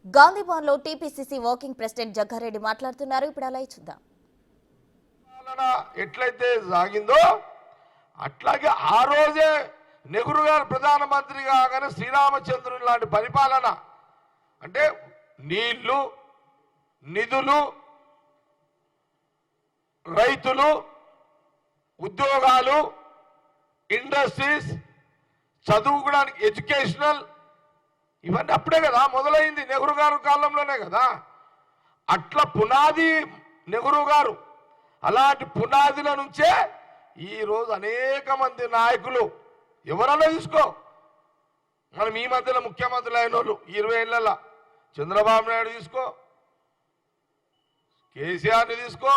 గాంధీభవన్ లో TPCC working president Jaggareddy మాట్లాడుతున్నారు. ఇప్పుడు అలా చూద్దాం. ఎట్లయితే సాగిందో అట్లాగే ఆ రోజే నెహ్రూ గారు ప్రధానమంత్రి కాగానే శ్రీరామచంద్రుని లాంటి పరిపాలన అంటే నీళ్లు, నిధులు, రైతులు, ఉద్యోగాలు, ఇండస్ట్రీస్, చదువుకోవడానికి ఎడ్యుకేషనల్ ఇవన్నీ అప్పుడే కదా మొదలైంది, నెహ్రూ గారు కాలంలోనే కదా. అట్లా పునాది నెహ్రూ గారు. అలాంటి పునాదుల నుంచే ఈరోజు అనేక మంది నాయకులు ఎవరన్నా తీసుకో, మనం ఈ మధ్యలో ముఖ్యమంత్రులు అయిన వాళ్ళు 20 ఏళ్ళ చంద్రబాబు నాయుడు తీసుకో, కేసీఆర్ని తీసుకో,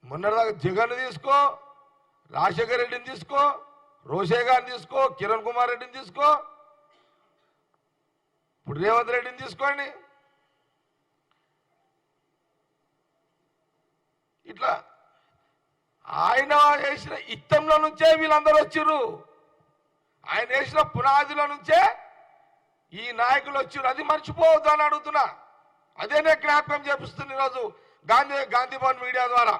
మొన్నటిదాకా జగన్ తీసుకో, రాజశేఖర రెడ్డిని తీసుకో, రోషే గారిని తీసుకో, కిరణ్ కుమార్ రెడ్డిని తీసుకో, ఇప్పుడు రేవంత్ రెడ్డిని తీసుకోండి. ఇట్లా ఆయన వేసిన ఇత్తంలో నుంచే వీళ్ళందరూ వచ్చారు. ఆయన వేసిన పునాదుల నుంచే ఈ నాయకులు వచ్చారు. అది మర్చిపోవద్దు అని అడుగుతున్నా. అదే నేను జ్ఞాపకం చేపిస్తున్నా ఈరోజు గాంధీభవన్ మీడియా ద్వారా.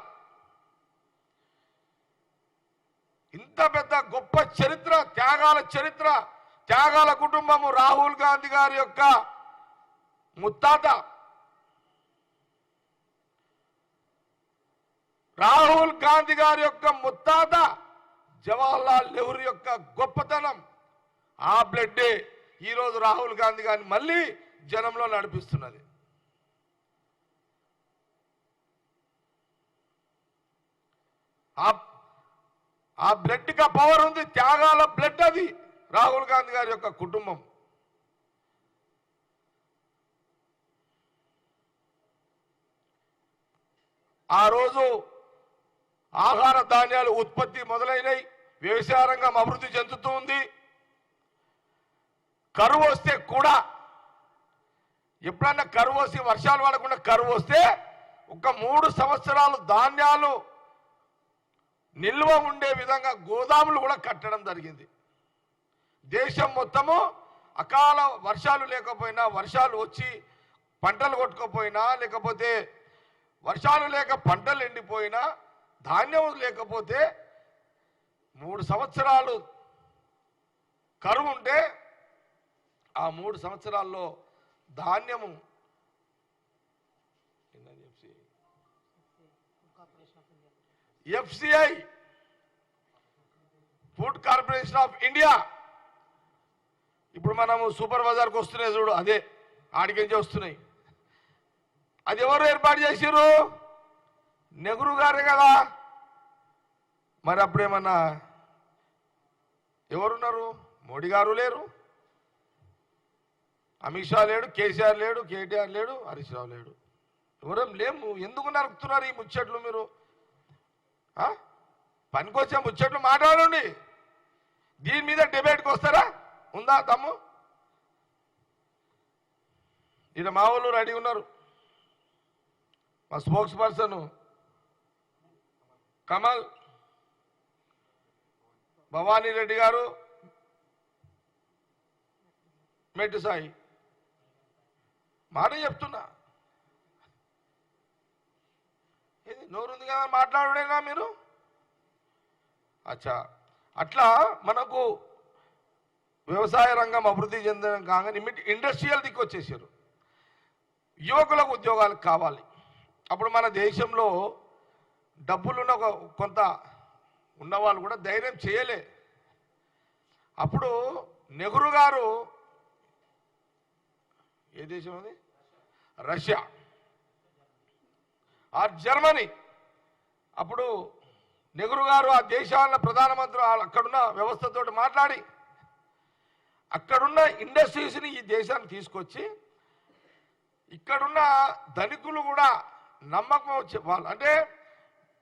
ఇంత పెద్ద గొప్ప చరిత్ర, త్యాగాల చరిత్ర, త్యాగాల కుటుంబము. రాహుల్ గాంధీ గారి యొక్క ముత్తాత, రాహుల్ గాంధీ గారి యొక్క ముత్తాత జవహర్లాల్ నెహ్రూ యొక్క గొప్పతనం, ఆ బ్లడ్డే ఈరోజు రాహుల్ గాంధీ గారిని మళ్ళీ జనంలో నడిపిస్తున్నది. ఆ బ్లడ్కి పవర్ ఉంది, త్యాగాల బ్లడ్ అది రాహుల్ గాంధీ గారి యొక్క కుటుంబం. ఆ రోజు ఆహార ధాన్యాలు ఉత్పత్తి మొదలైనవి, వ్యవసాయ రంగం అభివృద్ధి చెందుతూ ఉంది. కరువు వస్తే కూడా, ఎప్పుడన్నా కరువు వస్తే, వర్షాలు పడకుండా కరువు వస్తే ఒక 3 సంవత్సరాలు ధాన్యాలు నిల్వ ఉండే విధంగా గోదాములు కూడా కట్టడం జరిగింది. దేశం మొత్తము అకాల వర్షాలు లేకపోయినా, వర్షాలు వచ్చి పంటలు కొట్టుకపోయినా, లేకపోతే వర్షాలు లేక పంటలు ఎండిపోయినా, ధాన్యం లేకపోతే 3 సంవత్సరాలు కరువు ఉంటే ఆ 3 సంవత్సరాల్లో ధాన్యము FCI, food corporation of India, ఇప్పుడు మనము సూపర్ బజార్కి వస్తున్నాయి చూడు, అదే ఆడికించి వస్తున్నాయి. అది ఎవరు ఏర్పాటు చేశారు? నెహ్రూ గారే కదా. మరి అప్పుడేమన్నా ఎవరున్నారు? మోడీ గారు లేరు, అమిత్ షా లేడు, కేసీఆర్ లేడు, కేటీఆర్ లేడు, హరీష్ రావు లేడు, ఎవరేం లేము. ఎందుకు నరుకుతున్నారు ఈ ముచ్చట్లు? మీరు పనికొచ్చే ముచ్చట్లు మాట్లాడండి. దీని మీద డిబేట్కి వస్తారా? ఉందా తమ్ము? ఇక్కడ మా వాళ్ళు రెడీ ఉన్నారు. మా స్పోక్స్ పర్సన్ కమల్, భవానీ రెడ్డి గారు, మెట్టు సాయి. మాట చెప్తున్నా, ఇది నోరుంది కదా మాట్లాడేనా మీరు? అచ్చా, అట్లా మనకు వ్యవసాయ రంగం అభివృద్ధి చెందడం కాగానే ఇండస్ట్రియల్ దిక్కు వచ్చేసారు. యువకులకు ఉద్యోగాలు కావాలి. అప్పుడు మన దేశంలో డబ్బులున్న కొంత ఉన్నవాళ్ళు కూడా ధైర్యం చేయలే. అప్పుడు నెహ్రూ గారు, ఏ దేశం అది? Russia or Germany. అప్పుడు నెహ్రూ గారు ఆ దేశాల ప్రధానమంత్రి అక్కడున్న వ్యవస్థతో మాట్లాడి అక్కడున్న ఇండస్ట్రీస్ని ఈ దేశానికి తీసుకొచ్చి ఇక్కడున్న ధనికులు కూడా నమ్మకం వచ్చే వాళ్ళు, అంటే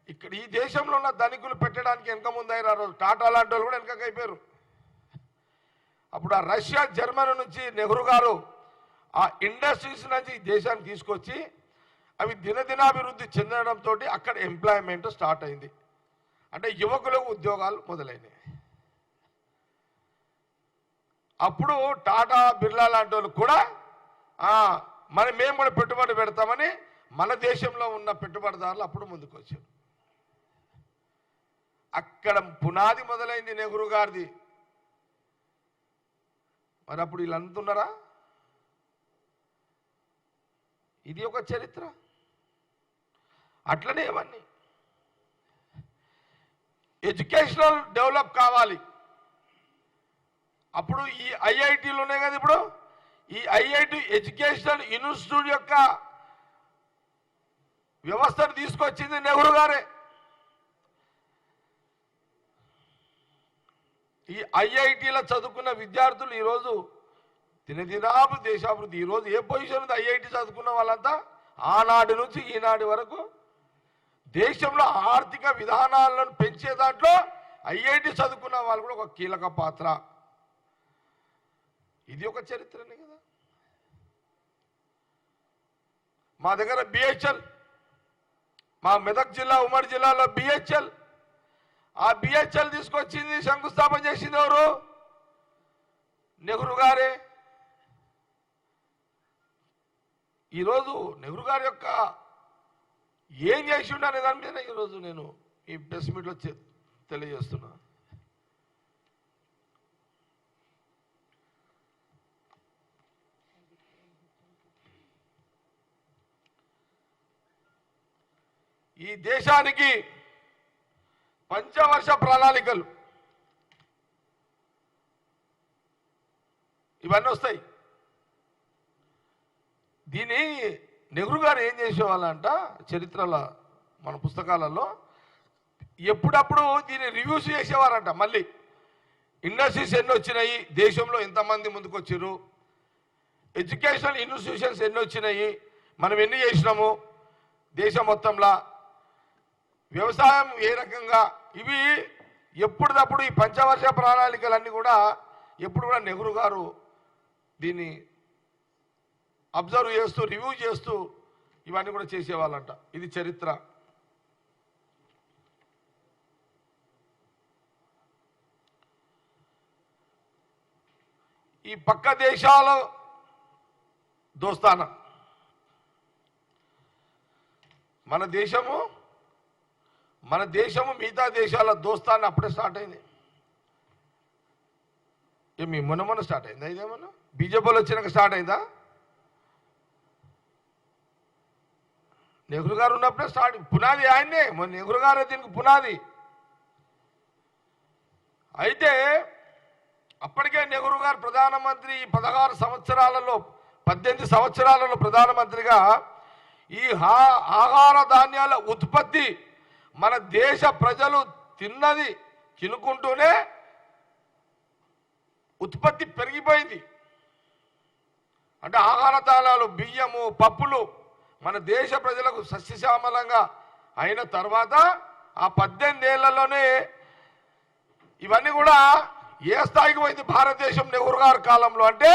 ఇక్కడ ఈ దేశంలో ఉన్న ధనికులు పెట్టడానికి వెనక ముందయ్యారు. ఆ రోజు టాటా లాంటి వాళ్ళు కూడా వెనకకి అయిపోయారు. అప్పుడు ఆ రష్యా, జర్మనీ నుంచి నెహ్రూ గారు ఆ ఇండస్ట్రీస్ నుంచి ఈ దేశానికి తీసుకొచ్చి అవి దినదినాభివృద్ధి చెందడంతో అక్కడ ఎంప్లాయ్మెంట్ స్టార్ట్ అయింది. అంటే యువకులకు ఉద్యోగాలు మొదలైనవి. అప్పుడు టాటా, బిర్లా లాంటి వాళ్ళు కూడా మేము కూడా పెట్టుబడి పెడతామని మన దేశంలో ఉన్న పెట్టుబడిదారులు అప్పుడు ముందుకు వచ్చారు. అక్కడ పునాది మొదలైంది నెహ్రూ గారిది. మరి అప్పుడు వీళ్ళంతా ఉన్నారా? ఇది ఒక చరిత్ర. అట్లనే ఇవన్నీ ఎడ్యుకేషనల్ డెవలప్ కావాలి. అప్పుడు ఈ ఐఐటీలు ఉన్నాయి కదా, ఇప్పుడు ఈ ఐఐటి ఎడ్యుకేషనల్ ఇన్స్టిట్యూట్ యొక్క వ్యవస్థను తీసుకొచ్చింది నెహ్రూ గారే. ఈ ఐఐటీలో చదువుకున్న విద్యార్థులు ఈరోజు దినదినాభివృద్ధి, దేశాభివృద్ధి. ఈరోజు ఏ పొజిషన్ ఉంది? ఐఐటి చదువుకున్న వాళ్ళంతా ఆనాటి నుంచి ఈనాటి వరకు దేశంలో ఆర్థిక విధానాలను పెంచే దాంట్లో ఐఐటి చదువుకున్న వాళ్ళు కూడా ఒక కీలక పాత్ర. ఇది ఒక చరిత్రనే కదా. మా దగ్గర బిహెచ్ఎల్, మా మెదక్ జిల్లా ఉమ్మడి జిల్లాలో బిహెచ్ఎల్, ఆ బిహెచ్ఎల్ తీసుకొచ్చింది, శంకుస్థాపన చేసింది ఎవరు? నెహ్రూ గారే. ఈరోజు నెహ్రూ గారి యొక్క ఏం చేసి ఉండే అనే దాని మీద ఈరోజు నేను ఈ ప్రెస్ మీట్లో తెలియజేస్తున్నా. ఈ దేశానికి పంచవర్ష ప్రణాళికలు ఇవన్నీ వస్తాయి. దీన్ని నెహ్రూ గారు ఏం చేసేవాళ్ళంట, చరిత్రలో మన పుస్తకాలలో ఎప్పుడప్పుడు దీన్ని రివ్యూస్ చేసేవారంట. మళ్ళీ ఇండస్ట్రీస్ ఎన్ని వచ్చినాయి, దేశంలో ఎంతమంది ముందుకు వచ్చారు, ఎడ్యుకేషనల్ ఇన్స్టిట్యూషన్స్ ఎన్ని వచ్చినాయి, మనం ఎన్ని చేసినాము దేశం మొత్తంలో, వ్యవసాయం ఏ రకంగా, ఇవి ఎప్పుడప్పుడు ఈ పంచవర్ష ప్రణాళికలన్నీ కూడా ఎప్పుడు కూడా నెహ్రూ గారు దీన్ని అబ్జర్వ్ చేస్తూ రివ్యూ చేస్తూ ఇవన్నీ కూడా చేసేవాళ్ళంట. ఇది చరిత్ర. ఈ పక్క దేశాల దోస్తానా, మన దేశము మిగతా దేశాల దోస్తాన్ని అప్పుడే స్టార్ట్ అయింది. ఏమి మొన్న స్టార్ట్ అయిందా? ఇదేమన్నా బీజేపీలో వచ్చినాక స్టార్ట్ అయిందా? నెహ్రూ గారు ఉన్నప్పుడే స్టార్ట్. పునాది ఆయన్నే, నెహ్రూ గారే దీనికి పునాది. అయితే అప్పటికే నెహ్రూ గారు ప్రధానమంత్రి 18 సంవత్సరాలలో ప్రధానమంత్రిగా ఈ ఆహార ధాన్యాల ఉత్పత్తి మన దేశ ప్రజలు తినుకుంటూనే ఉత్పత్తి పెరిగిపోయింది. అంటే ఆహార ధాన్యాలు, బియ్యము, పప్పులు మన దేశ ప్రజలకు సస్యశ్యామలంగా అయిన తర్వాత ఆ 18 ఏళ్లలోనే ఇవన్నీ కూడా ఏ స్థాయికి పోయింది భారతదేశం నెహ్రూ గారి కాలంలో అంటే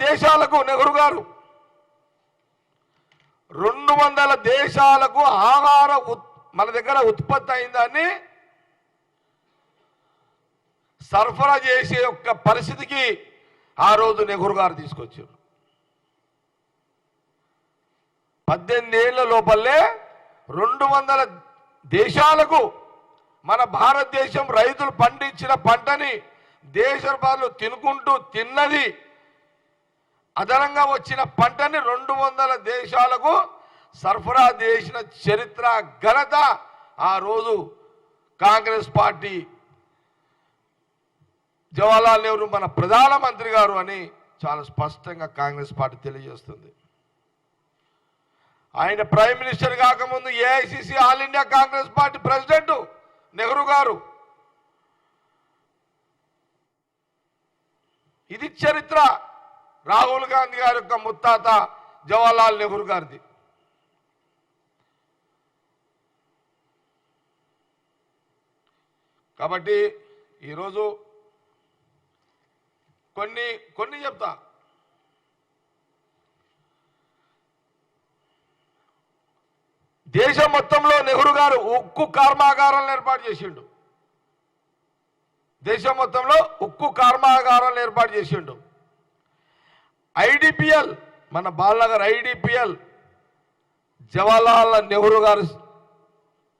దేశాలకు నెహ్రూ గారు 200 దేశాలకు మన దగ్గర ఉత్పత్తి అయిందాన్ని సరఫరా చేసే యొక్క పరిస్థితికి ఆ రోజు నెహ్రూ గారు తీసుకొచ్చారు. 18 ఏళ్ల లోపలే 200 దేశాలకు మన భారతదేశం రైతులు పండించిన పంటని దేశ ప్రజలు తినుకుంటూ తిన్నది, అదనంగా వచ్చిన పంటని 200 దేశాలకు సరఫరా చేసిన చరిత్ర ఘనత ఆ రోజు కాంగ్రెస్ పార్టీ, జవహర్లాల్ నెహ్రూ మన ప్రధానమంత్రి గారు అని చాలా స్పష్టంగా కాంగ్రెస్ పార్టీ తెలియజేస్తుంది. ఆయన ప్రైమ్ మినిస్టర్ కాకముందు AICC all India Congress party president Nehru గారు. ఇది చరిత్ర. రాహుల్ గాంధీ గారి యొక్క ముత్తాత జవహర్లాల్ నెహ్రూ గారిది. కాబట్టి ఈరోజు కొన్ని చెప్తా. దేశం మొత్తంలో నెహ్రూ గారు ఉక్కు కర్మాగారాలను ఏర్పాటు చేసిండు. దేశం మొత్తంలో ఉక్కు కర్మాగారాలను ఏర్పాటు చేసిండు. ఐడిపిఎల్, మన బాలనగర్ ఐడిపిఎల్ జవహర్లాల్ నెహ్రూ గారు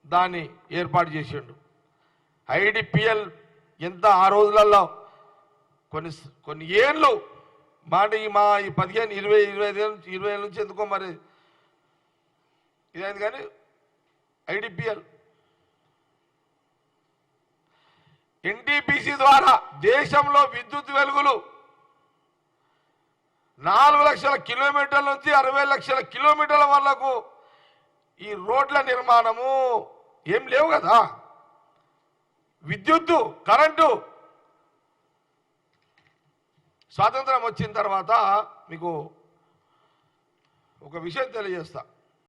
దాన్ని ఏర్పాటు చేసిండు. ఐడిపిఎల్ ఎంత ఆ రోజులలో కొన్ని ఏళ్ళు మాట ఈ 15, 20 ఏళ్ళ నుంచి ఎందుకో మరి ఇదైంది. కానీ ఐడిపిఎల్ ఎన్టీపీసీ ద్వారా దేశంలో విద్యుత్ వెలుగులు 4 లక్షల కిలోమీటర్ల నుంచి 60 లక్షల కిలోమీటర్ల వరకు ఈ రోడ్ల నిర్మాణము ఏం లేవు కదా. విద్యుత్తు, కరెంటు స్వాతంత్రం వచ్చిన తర్వాత మీకు ఒక విషయం తెలియజేస్తా.